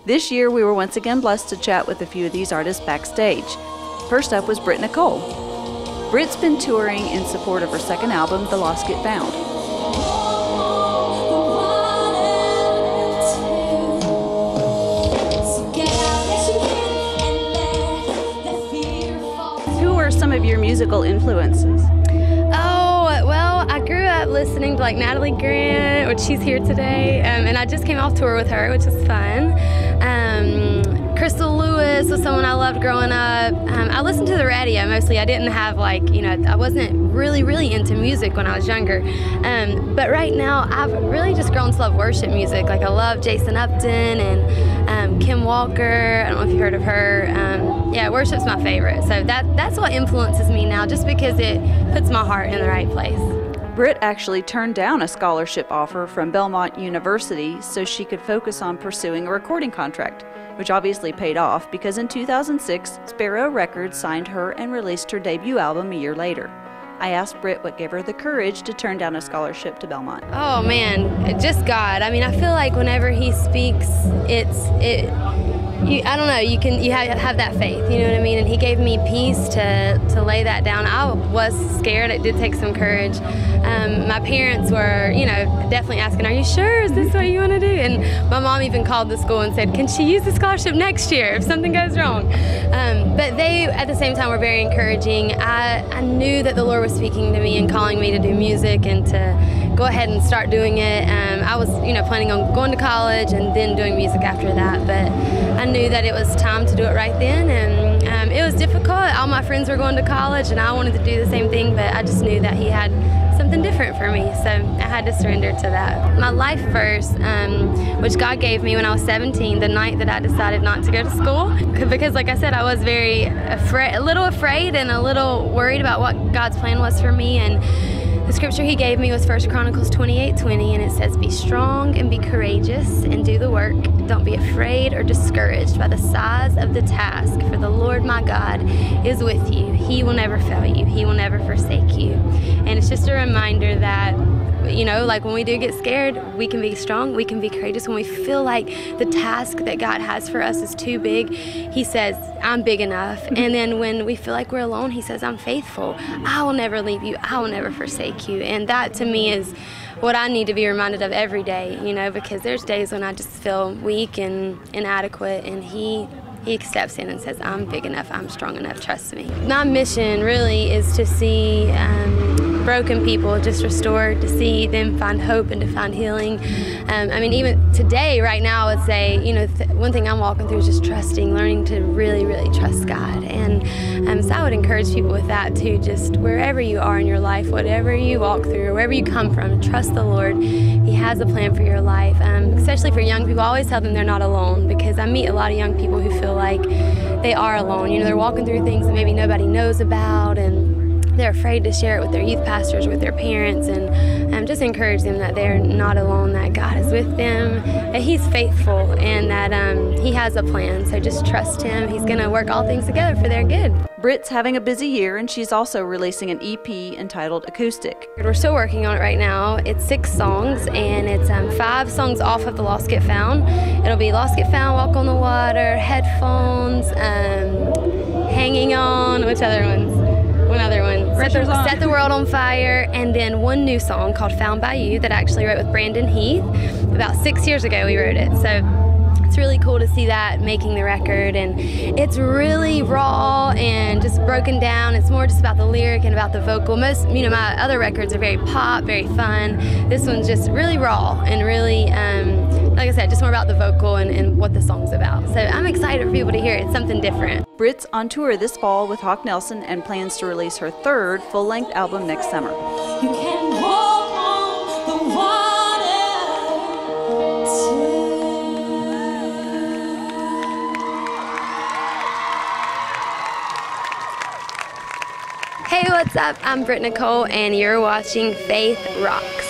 This year, we were once again blessed to chat with a few of these artists backstage. First up was Britt Nicole. Britt's been touring in support of her second album, The Lost Get Found. Who are some of your musical influences? I grew up listening to like Natalie Grant, which she's here today, and I just came off tour with her, which was fun. Crystal Lewis was someone I loved growing up. I listened to the radio mostly. I didn't have I wasn't really into music when I was younger. But right now I've really just grown to love worship music. Like I love Jason Upton and Kim Walker. I don't know if you've heard of her. Yeah, worship's my favorite. So that's what influences me now, just because it puts my heart in the right place. Britt actually turned down a scholarship offer from Belmont University so she could focus on pursuing a recording contract, which obviously paid off because in 2006, Sparrow Records signed her and released her debut album a year later. I asked Britt what gave her the courage to turn down a scholarship to Belmont. Oh man, just God. I mean, I feel like whenever He speaks, I don't know, you have that faith, you know what I mean? And He gave me peace to lay that down. I was scared. It did take some courage. My parents were, definitely asking, are you sure? Is this what you want to do? And my mom even called the school and said, can she use the scholarship next year if something goes wrong? But they, at the same time, were very encouraging. I knew that the Lord was speaking to me and calling me to do music and to go ahead and start doing it. I was, planning on going to college and then doing music after that, but I knew that it was time to do it right then, and it was difficult. All my friends were going to college and I wanted to do the same thing, but I just knew that He had something different for me, so I had to surrender to that. My life verse, which God gave me when I was 17, the night that I decided not to go to school, because like I said, I was a little afraid and a little worried about what God's plan was for me, and the scripture He gave me was 1 Chronicles 28:20, and it says, be strong and be courageous and do the work. Don't be afraid or discouraged by the size of the task, for the Lord my God is with you. He will never fail you. He will never forsake you. And it's just a reminder that, like when we do get scared, we can be strong, we can be courageous. When we feel like the task that God has for us is too big, He says, I'm big enough. And then when we feel like we're alone, He says, I'm faithful. I will never leave you. I will never forsake you. And that to me is what I need to be reminded of every day, because there's days when I just feel weak and inadequate, and He steps in and says, I'm big enough, I'm strong enough, trust me. My mission really is to see broken people just restored, to see them find hope and to find healing. Even today, right now, I would say, one thing I'm walking through is just trusting, learning to really trust God. And so I would encourage people with that too, just wherever you are in your life, whatever you walk through, wherever you come from, trust the Lord. He has a plan for your life, especially for young people. I always tell them they're not alone, because I meet a lot of young people who feel like they are alone. They're walking through things that maybe nobody knows about, and they're afraid to share it with their youth pastors, with their parents, and just encourage them that they're not alone, that God is with them, that He's faithful, and that He has a plan. So just trust Him. He's going to work all things together for their good. Britt's having a busy year, and she's also releasing an EP entitled Acoustic. We're still working on it right now. It's 6 songs, and it's 5 songs off of The Lost Get Found. It'll be Lost Get Found, Walk on the Water, Headphones, Hanging On, which other ones? One other one, Set the World on Fire, and then one new song called Found by You that I actually wrote with Brandon Heath. About 6 years ago we wrote it, so it's really cool to see that making the record, and it's really raw and just broken down. It's more just about the lyric and about the vocal. Most, my other records are very pop, very fun. This one's just really raw and really, like I said, just more about the vocal and what the song's about. So I'm excited for people to hear it. It's something different. Britt's on tour this fall with Hawk Nelson and plans to release her 3rd full-length album next summer. You can walk on the water too. Hey, what's up? I'm Britt Nicole, and you're watching Faith Rocks.